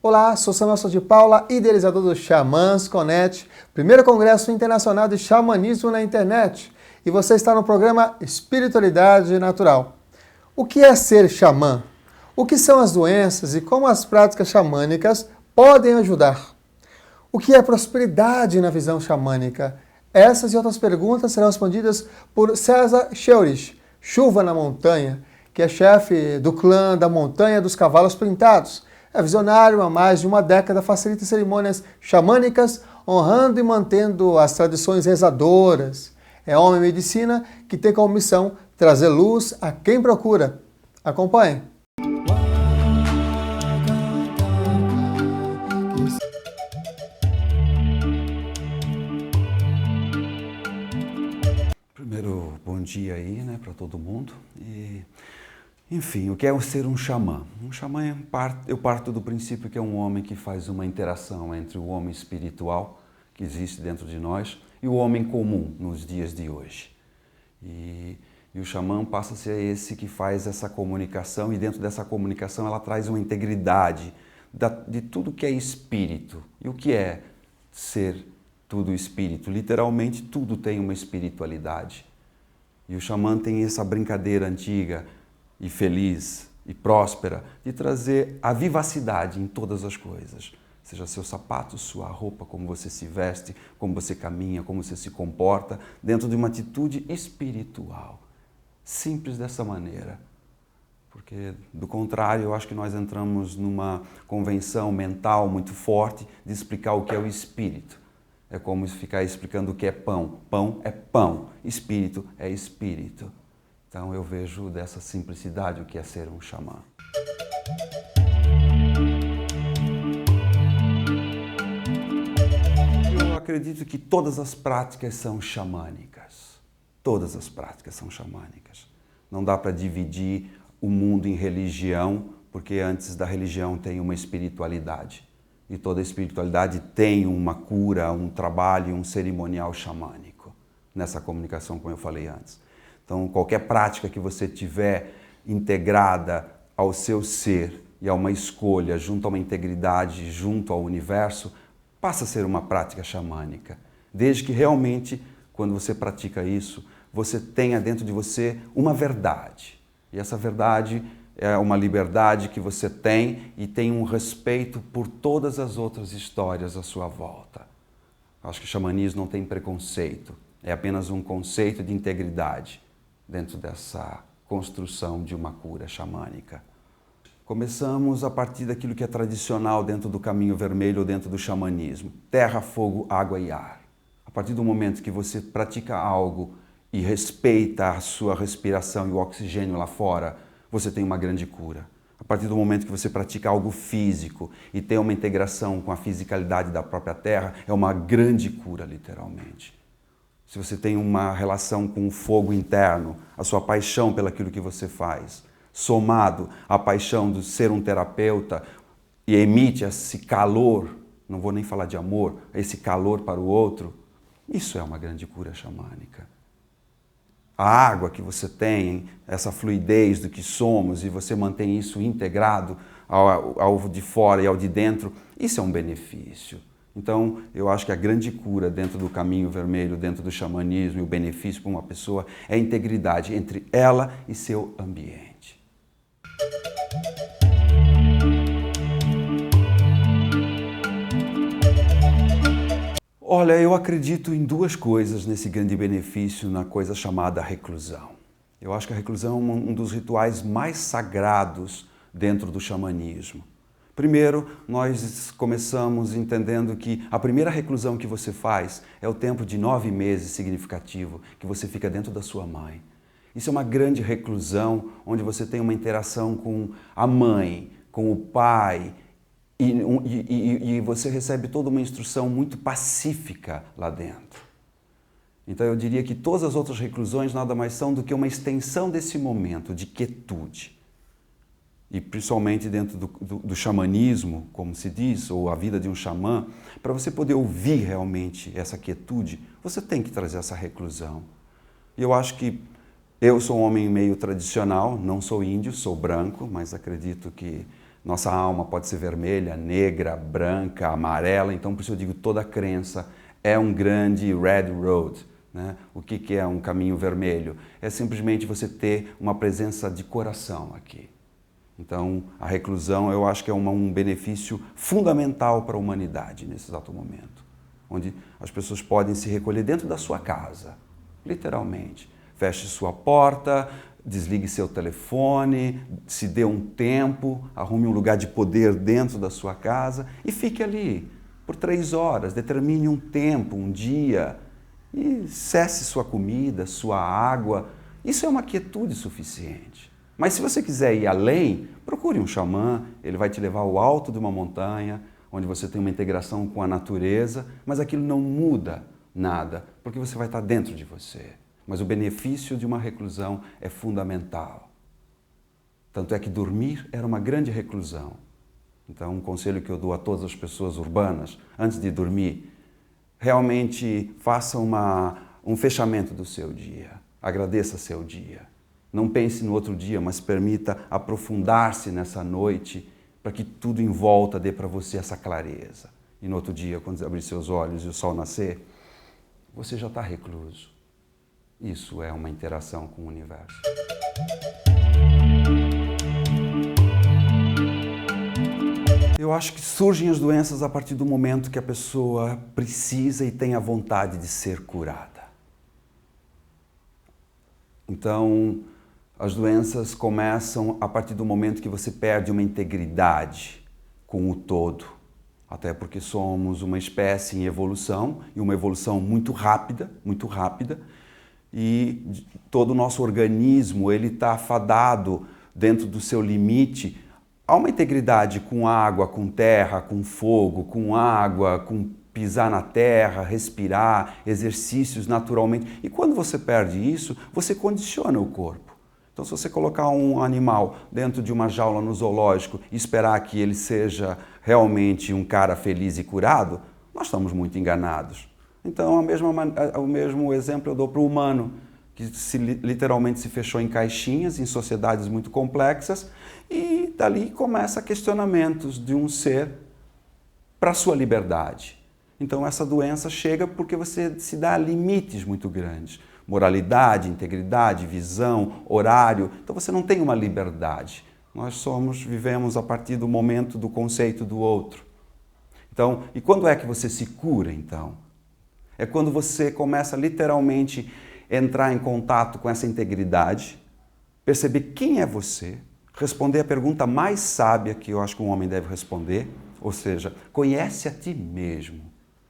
Olá, sou Samuel Souza de Paula, idealizador do Xamãs Connect, primeiro congresso internacional de xamanismo na internet. E você está no programa Espiritualidade Natural. O que é ser xamã? O que são as doenças e como as práticas xamânicas podem ajudar? O que é prosperidade na visão xamânica? Essas e outras perguntas serão respondidas por César Scheurich, Chuva na Montanha, que é chefe do clã da Montanha dos Cavalos Pintados. É visionário há mais de uma década, facilita cerimônias xamânicas, honrando e mantendo as tradições rezadoras. É homem medicina que tem como missão trazer luz a quem procura. Acompanhe. Primeiro, bom dia aí, para todo mundo. Enfim, o que é ser um xamã? Um xamã, eu parto do princípio que é um homem que faz uma interação entre o homem espiritual, que existe dentro de nós, e o homem comum nos dias de hoje. E o xamã passa a ser esse que faz essa comunicação, e dentro dessa comunicação ela traz uma integridade de tudo que é espírito. E o que é ser tudo espírito? Literalmente, tudo tem uma espiritualidade. E o xamã tem essa brincadeira antiga e feliz e próspera de trazer a vivacidade em todas as coisas. Seja seu sapato, sua roupa, como você se veste, como você caminha, como você se comporta, dentro de uma atitude espiritual. Simples dessa maneira. Porque, do contrário, eu acho que nós entramos numa convenção mental muito forte de explicar o que é o espírito. É como ficar explicando o que é pão. Pão é pão, espírito é espírito. Então eu vejo dessa simplicidade o que é ser um xamã. Eu acredito que todas as práticas são xamânicas. Todas as práticas são xamânicas. Não dá para dividir o mundo em religião, porque antes da religião tem uma espiritualidade. E toda espiritualidade tem uma cura, um trabalho, um cerimonial xamânico. Nessa comunicação, como eu falei antes. Então, qualquer prática que você tiver integrada ao seu ser e a uma escolha, junto a uma integridade, junto ao universo, passa a ser uma prática xamânica. Desde que realmente, quando você pratica isso, você tenha dentro de você uma verdade. E essa verdade é uma liberdade que você tem e tem um respeito por todas as outras histórias à sua volta. Acho que o xamanismo não tem preconceito, é apenas um conceito de integridade dentro dessa construção de uma cura xamânica. Começamos a partir daquilo que é tradicional dentro do caminho vermelho ou dentro do xamanismo. Terra, fogo, água e ar. A partir do momento que você pratica algo e respeita a sua respiração e o oxigênio lá fora, você tem uma grande cura. A partir do momento que você pratica algo físico e tem uma integração com a fisicalidade da própria terra, é uma grande cura, literalmente. Se você tem uma relação com o fogo interno, a sua paixão pelaquilo que você faz, somado à paixão de ser um terapeuta e emite esse calor, não vou nem falar de amor, esse calor para o outro, isso é uma grande cura xamânica. A água que você tem, essa fluidez do que somos e você mantém isso integrado ao de fora e ao de dentro, isso é um benefício. Então, eu acho que a grande cura dentro do caminho vermelho, dentro do xamanismo e o benefício para uma pessoa é a integridade entre ela e seu ambiente. Olha, eu acredito em duas coisas nesse grande benefício, na coisa chamada reclusão. Eu acho que a reclusão é um dos rituais mais sagrados dentro do xamanismo. Primeiro, nós começamos entendendo que a primeira reclusão que você faz é o tempo de 9 meses significativo que você fica dentro da sua mãe. Isso é uma grande reclusão onde você tem uma interação com a mãe, com o pai e você recebe toda uma instrução muito pacífica lá dentro. Então eu diria que todas as outras reclusões nada mais são do que uma extensão desse momento de quietude. E principalmente dentro do xamanismo, como se diz, ou a vida de um xamã, para você poder ouvir realmente essa quietude, você tem que trazer essa reclusão. E eu acho que eu sou um homem meio tradicional, não sou índio, sou branco, mas acredito que Nossa alma pode ser vermelha, negra, branca, amarela, então por isso eu digo toda crença é um grande red road. Né? O que é um caminho vermelho? É simplesmente você ter uma presença de coração aqui. Então, a reclusão eu acho que é um benefício fundamental para a humanidade nesse exato momento, onde as pessoas podem se recolher dentro da sua casa, literalmente. Feche sua porta, desligue seu telefone, se dê um tempo, arrume um lugar de poder dentro da sua casa e fique ali por 3 horas, determine um tempo, um dia e cesse sua comida, sua água. Isso é uma quietude suficiente. Mas se você quiser ir além, procure um xamã, ele vai te levar ao alto de uma montanha, onde você tem uma integração com a natureza, mas aquilo não muda nada, porque você vai estar dentro de você. Mas o benefício de uma reclusão é fundamental. Tanto é que dormir era uma grande reclusão. Então, um conselho que eu dou a todas as pessoas urbanas, antes de dormir, realmente faça um fechamento do seu dia. Agradeça seu dia. Não pense no outro dia, mas permita aprofundar-se nessa noite para que tudo em volta dê para você essa clareza. E no outro dia, quando abrir seus olhos e o sol nascer, você já está recluso. Isso é uma interação com o universo. Eu acho que surgem as doenças a partir do momento que a pessoa precisa e tem a vontade de ser curada. Então, as doenças começam a partir do momento que você perde uma integridade com o todo. Até porque somos uma espécie em evolução, e uma evolução muito rápida, e todo o nosso organismo ele está fadado dentro do seu limite a uma integridade com água, com terra, com fogo, com água, com pisar na terra, respirar, exercícios naturalmente. E quando você perde isso, você condiciona o corpo. Então, se você colocar um animal dentro de uma jaula no zoológico e esperar que ele seja realmente um cara feliz e curado, nós estamos muito enganados. Então, o mesmo exemplo eu dou para o humano, que literalmente se fechou em caixinhas, em sociedades muito complexas, e dali começa questionamentos de um ser para a sua liberdade. Então, essa doença chega porque você se dá limites muito grandes. Moralidade, integridade, visão, horário. Então, você não tem uma liberdade. Nós vivemos a partir do momento do conceito do outro. Então, e quando é que você se cura, então? É quando você começa literalmente a entrar em contato com essa integridade, perceber quem é você, responder a pergunta mais sábia que eu acho que um homem deve responder, ou seja, conhece a ti mesmo.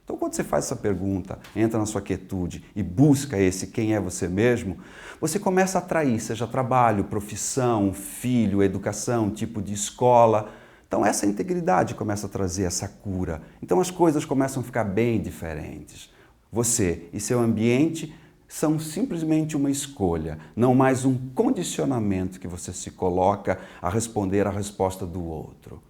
Então, quando você faz essa pergunta, entra na sua quietude e busca esse quem é você mesmo, você começa a atrair, seja trabalho, profissão, filho, educação, tipo de escola. Então, essa integridade começa a trazer essa cura. Então, as coisas começam a ficar bem diferentes. Você e seu ambiente são simplesmente uma escolha, não mais um condicionamento que você se coloca a responder à resposta do outro.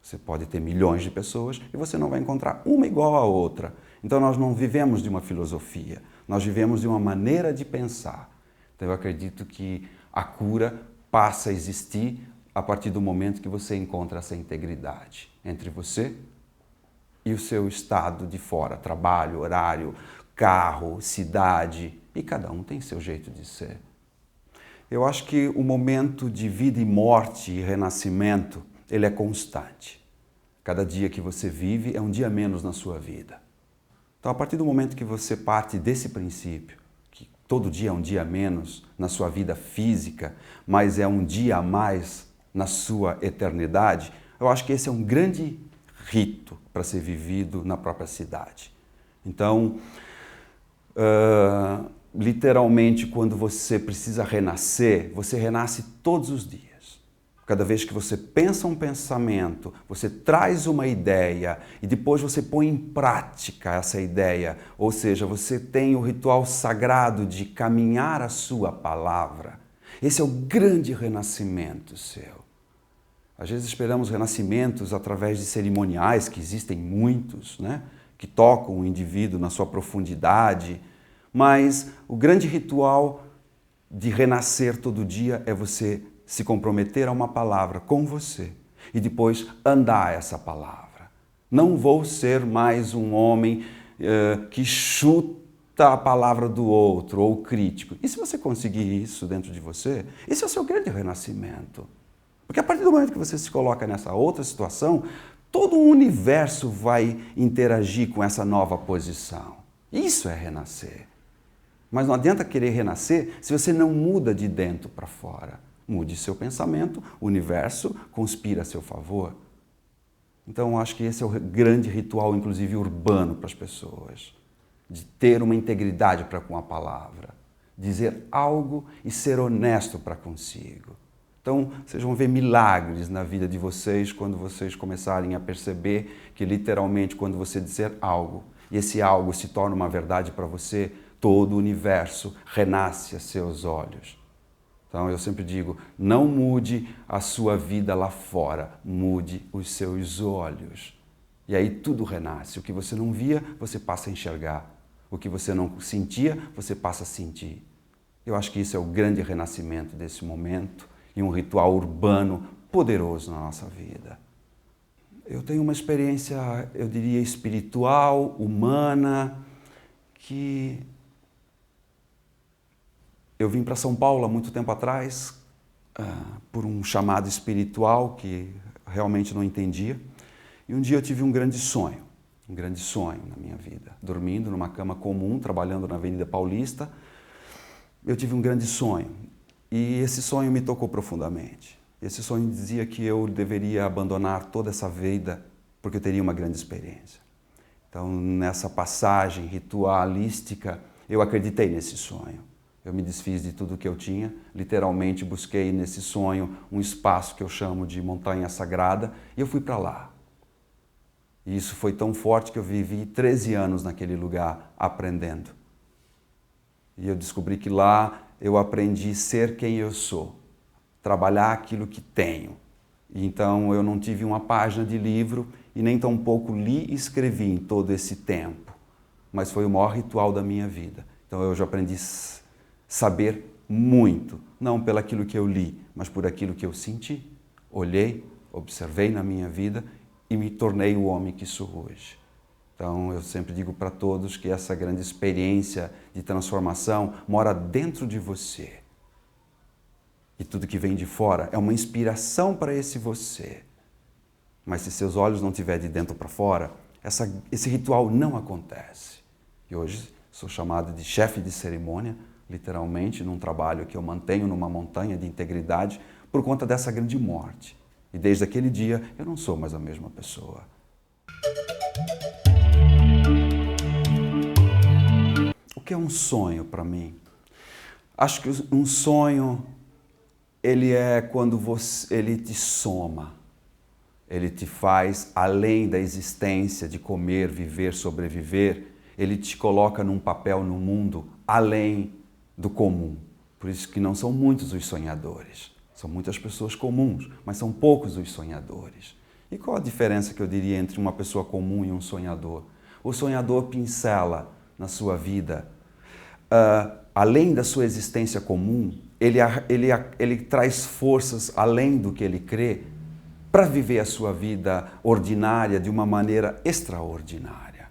Você pode ter milhões de pessoas e você não vai encontrar uma igual à outra. Então nós não vivemos de uma filosofia, nós vivemos de uma maneira de pensar. Então eu acredito que a cura passa a existir a partir do momento que você encontra essa integridade entre você e o seu estado de fora, trabalho, horário, carro, cidade, e cada um tem seu jeito de ser. Eu acho que o momento de vida e morte e renascimento, ele é constante. Cada dia que você vive é um dia menos na sua vida. Então, a partir do momento que você parte desse princípio, que todo dia é um dia menos na sua vida física, mas é um dia a mais na sua eternidade, eu acho que esse é um grande rito para ser vivido na própria cidade. Então, literalmente, quando você precisa renascer, você renasce todos os dias. Cada vez que você pensa um pensamento, você traz uma ideia e depois você põe em prática essa ideia. Ou seja, você tem o ritual sagrado de caminhar a sua palavra. Esse é o grande renascimento seu. Às vezes esperamos renascimentos através de cerimoniais, que existem muitos, né? Que tocam o indivíduo na sua profundidade. Mas o grande ritual de renascer todo dia é você se comprometer a uma palavra com você e depois andar essa palavra. Não vou ser mais um homem que chuta a palavra do outro ou crítico. E se você conseguir isso dentro de você, esse é o seu grande renascimento. Porque a partir do momento que você se coloca nessa outra situação, todo o universo vai interagir com essa nova posição. Isso é renascer. Mas não adianta querer renascer se você não muda de dentro para fora. Mude seu pensamento, o universo conspira a seu favor. Então, eu acho que esse é o grande ritual, inclusive urbano, para as pessoas. De ter uma integridade para com a palavra. Dizer algo e ser honesto para consigo. Então, vocês vão ver milagres na vida de vocês quando vocês começarem a perceber que, literalmente, quando você dizer algo, e esse algo se torna uma verdade para você, todo o universo renasce a seus olhos. Então, eu sempre digo, não mude a sua vida lá fora, mude os seus olhos. E aí tudo renasce. O que você não via, você passa a enxergar. O que você não sentia, você passa a sentir. Eu acho que isso é o grande renascimento desse momento e um ritual urbano poderoso na nossa vida. Eu tenho uma experiência, eu diria, espiritual, humana, que eu vim para São Paulo há muito tempo atrás, por um chamado espiritual que realmente não entendia. E um dia eu tive um grande sonho na minha vida. Dormindo numa cama comum, trabalhando na Avenida Paulista, eu tive um grande sonho. E esse sonho me tocou profundamente. Esse sonho dizia que eu deveria abandonar toda essa vida porque eu teria uma grande experiência. Então, nessa passagem ritualística, eu acreditei nesse sonho. Eu me desfiz de tudo que eu tinha, literalmente busquei nesse sonho um espaço que eu chamo de montanha sagrada e eu fui para lá. E isso foi tão forte que eu vivi 13 anos naquele lugar aprendendo. E eu descobri que lá eu aprendi a ser quem eu sou, trabalhar aquilo que tenho. E então eu não tive uma página de livro e nem tampouco li e escrevi em todo esse tempo. Mas foi o maior ritual da minha vida. Então eu já aprendi a saber muito, não pelo aquilo que eu li, mas por aquilo que eu senti, olhei, observei na minha vida e me tornei o homem que sou hoje. Então, eu sempre digo para todos que essa grande experiência de transformação mora dentro de você. E tudo que vem de fora é uma inspiração para esse você. Mas se seus olhos não estiverem de dentro para fora, esse ritual não acontece. E hoje sou chamado de chefe de cerimônia, literalmente, num trabalho que eu mantenho numa montanha de integridade por conta dessa grande morte. E desde aquele dia, eu não sou mais a mesma pessoa. O que é um sonho para mim? Acho que um sonho, ele é quando ele te soma. Ele te faz, além da existência de comer, viver, sobreviver, ele te coloca num papel no mundo além do comum. Por isso que não são muitos os sonhadores. São muitas pessoas comuns, mas são poucos os sonhadores. E qual a diferença que eu diria entre uma pessoa comum e um sonhador? O sonhador pincela na sua vida, além da sua existência comum, ele traz forças além do que ele crê para viver a sua vida ordinária de uma maneira extraordinária.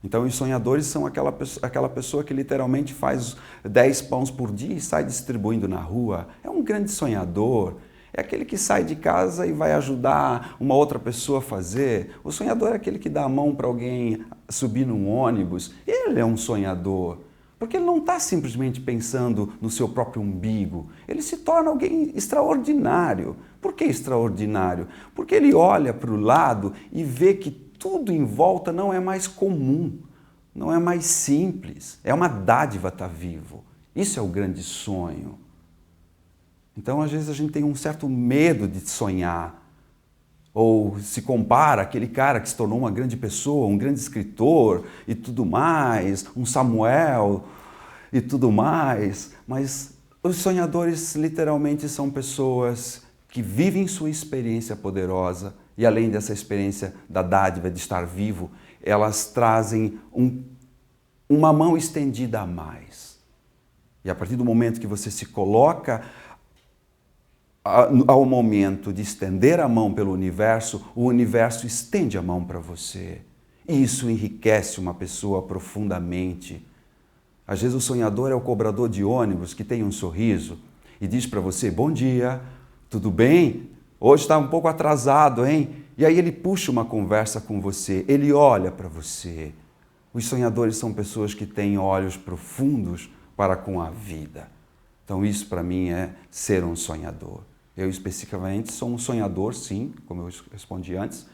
Então, os sonhadores são aquela pessoa que literalmente faz 10 pães por dia e sai distribuindo na rua. É um grande sonhador. É aquele que sai de casa e vai ajudar uma outra pessoa a fazer. O sonhador é aquele que dá a mão para alguém subir num ônibus. Ele é um sonhador. Porque ele não está simplesmente pensando no seu próprio umbigo. Ele se torna alguém extraordinário. Por que extraordinário? Porque ele olha para o lado e vê que tudo em volta não é mais comum, não é mais simples. É uma dádiva estar vivo. Isso é o grande sonho. Então, às vezes, a gente tem um certo medo de sonhar. Ou se compara àquele cara que se tornou uma grande pessoa, um grande escritor e tudo mais, um Samuel e tudo mais. Mas os sonhadores, literalmente, são pessoas que vivem sua experiência poderosa e, além dessa experiência da dádiva de estar vivo, elas trazem uma mão estendida a mais. E a partir do momento que você se coloca ao momento de estender a mão pelo universo, o universo estende a mão para você. E isso enriquece uma pessoa profundamente. Às vezes o sonhador é o cobrador de ônibus que tem um sorriso e diz para você, bom dia, tudo bem? Hoje está um pouco atrasado, hein? E aí ele puxa uma conversa com você, ele olha para você. Os sonhadores são pessoas que têm olhos profundos para com a vida. Então isso para mim é ser um sonhador. Eu especificamente sou um sonhador, sim, como eu respondi antes.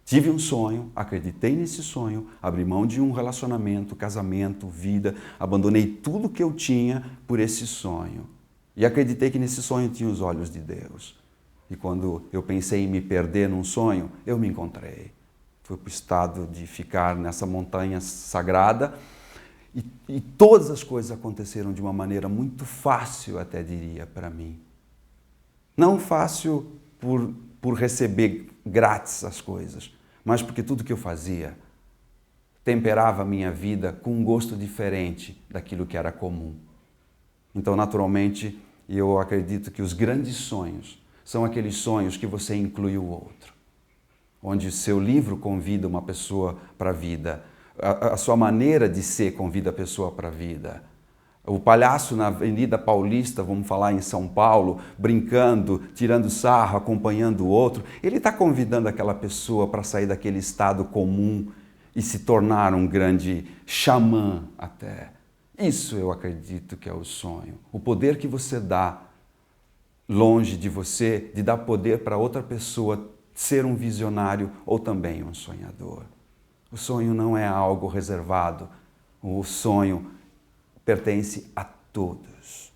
Tive um sonho, acreditei nesse sonho, abri mão de um relacionamento, casamento, vida, abandonei tudo que eu tinha por esse sonho. E acreditei que nesse sonho tinha os olhos de Deus. E quando eu pensei em me perder num sonho, eu me encontrei. Fui para o estado de ficar nessa montanha sagrada e todas as coisas aconteceram de uma maneira muito fácil, até diria, para mim. Não fácil por receber grátis as coisas, mas porque tudo que eu fazia temperava a minha vida com um gosto diferente daquilo que era comum. Então, naturalmente, eu acredito que os grandes sonhos são aqueles sonhos que você inclui o outro. Onde o seu livro convida uma pessoa para a vida, a sua maneira de ser convida a pessoa para a vida. O palhaço na Avenida Paulista, vamos falar em São Paulo, brincando, tirando sarro, acompanhando o outro, ele está convidando aquela pessoa para sair daquele estado comum e se tornar um grande xamã até. Isso eu acredito que é o sonho. O poder que você dá longe de você, de dar poder para outra pessoa ser um visionário ou também um sonhador. O sonho não é algo reservado. O sonho pertence a todos.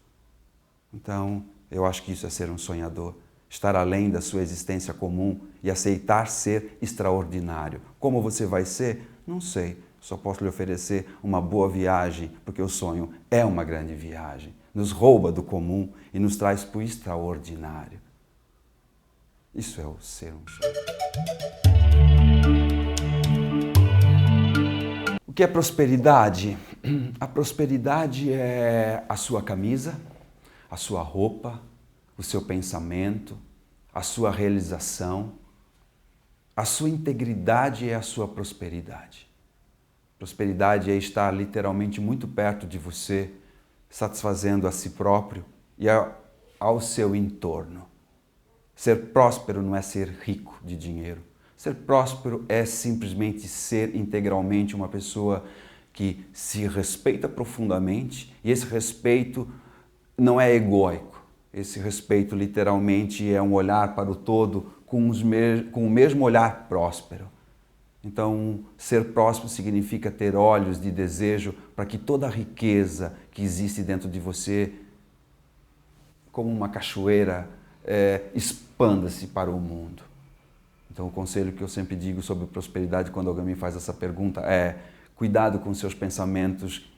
Então, eu acho que isso é ser um sonhador. Estar além da sua existência comum e aceitar ser extraordinário. Como você vai ser? Não sei. Só posso lhe oferecer uma boa viagem, porque o sonho é uma grande viagem. Nos rouba do comum e nos traz para o extraordinário. Isso é o ser um sonhador. O que é prosperidade? A prosperidade é a sua camisa, a sua roupa, o seu pensamento, a sua realização. A sua integridade é a sua prosperidade. Prosperidade é estar literalmente muito perto de você, satisfazendo a si próprio e ao seu entorno. Ser próspero não é ser rico de dinheiro. Ser próspero é simplesmente ser integralmente uma pessoa que se respeita profundamente, e esse respeito não é egóico. Esse respeito literalmente é um olhar para o todo com o mesmo olhar próspero. Então, ser próspero significa ter olhos de desejo para que toda a riqueza que existe dentro de você, como uma cachoeira, expanda-se para o mundo. Então, o conselho que eu sempre digo sobre prosperidade quando alguém me faz essa pergunta é: cuidado com seus pensamentos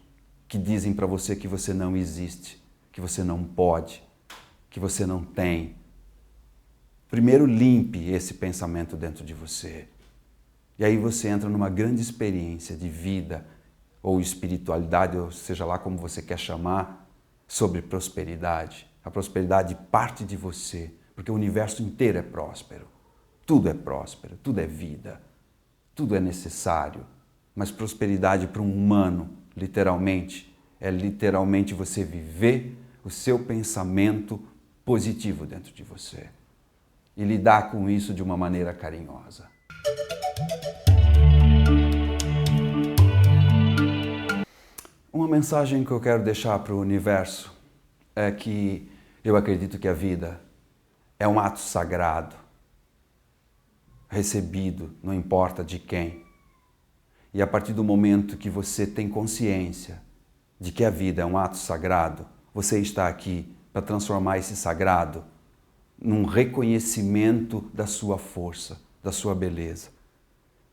que dizem para você que você não existe, que você não pode, que você não tem. Primeiro, limpe esse pensamento dentro de você. E aí você entra numa grande experiência de vida ou espiritualidade, ou seja lá como você quer chamar, sobre prosperidade. A prosperidade parte de você, porque o universo inteiro é próspero. Tudo é próspero, tudo é vida, tudo é necessário. Mas prosperidade para um humano, literalmente, é literalmente você viver o seu pensamento positivo dentro de você e lidar com isso de uma maneira carinhosa. Uma mensagem que eu quero deixar para o universo é que eu acredito que a vida é um ato sagrado, recebido, não importa de quem. E a partir do momento que você tem consciência de que a vida é um ato sagrado, você está aqui para transformar esse sagrado num reconhecimento da sua força, da sua beleza.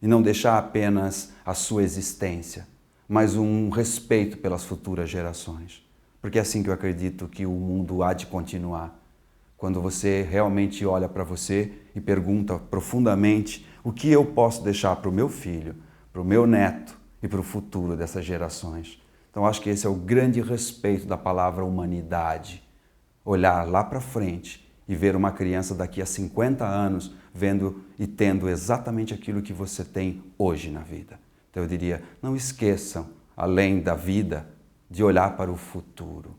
E não deixar apenas a sua existência, mas um respeito pelas futuras gerações. Porque é assim que eu acredito que o mundo há de continuar. Quando você realmente olha para você e pergunta profundamente o que eu posso deixar para o meu filho, para o meu neto e para o futuro dessas gerações. Então acho que esse é o grande respeito da palavra humanidade. Olhar lá para frente e ver uma criança daqui a 50 anos vendo e tendo exatamente aquilo que você tem hoje na vida. Então eu diria, não esqueçam, além da vida, de olhar para o futuro.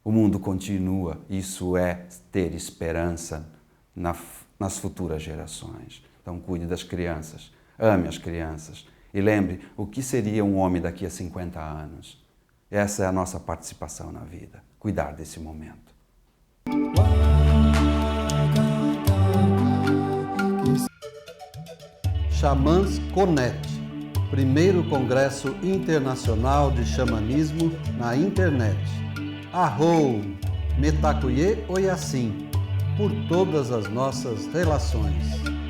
O mundo continua, isso é ter esperança nas futuras gerações. Então cuide das crianças, ame as crianças e lembre o que seria um homem daqui a 50 anos. Essa é a nossa participação na vida, cuidar desse momento. Xamãs Connect, primeiro congresso internacional de xamanismo na internet. Arrou, Metacuye Oiasim, por todas as nossas relações.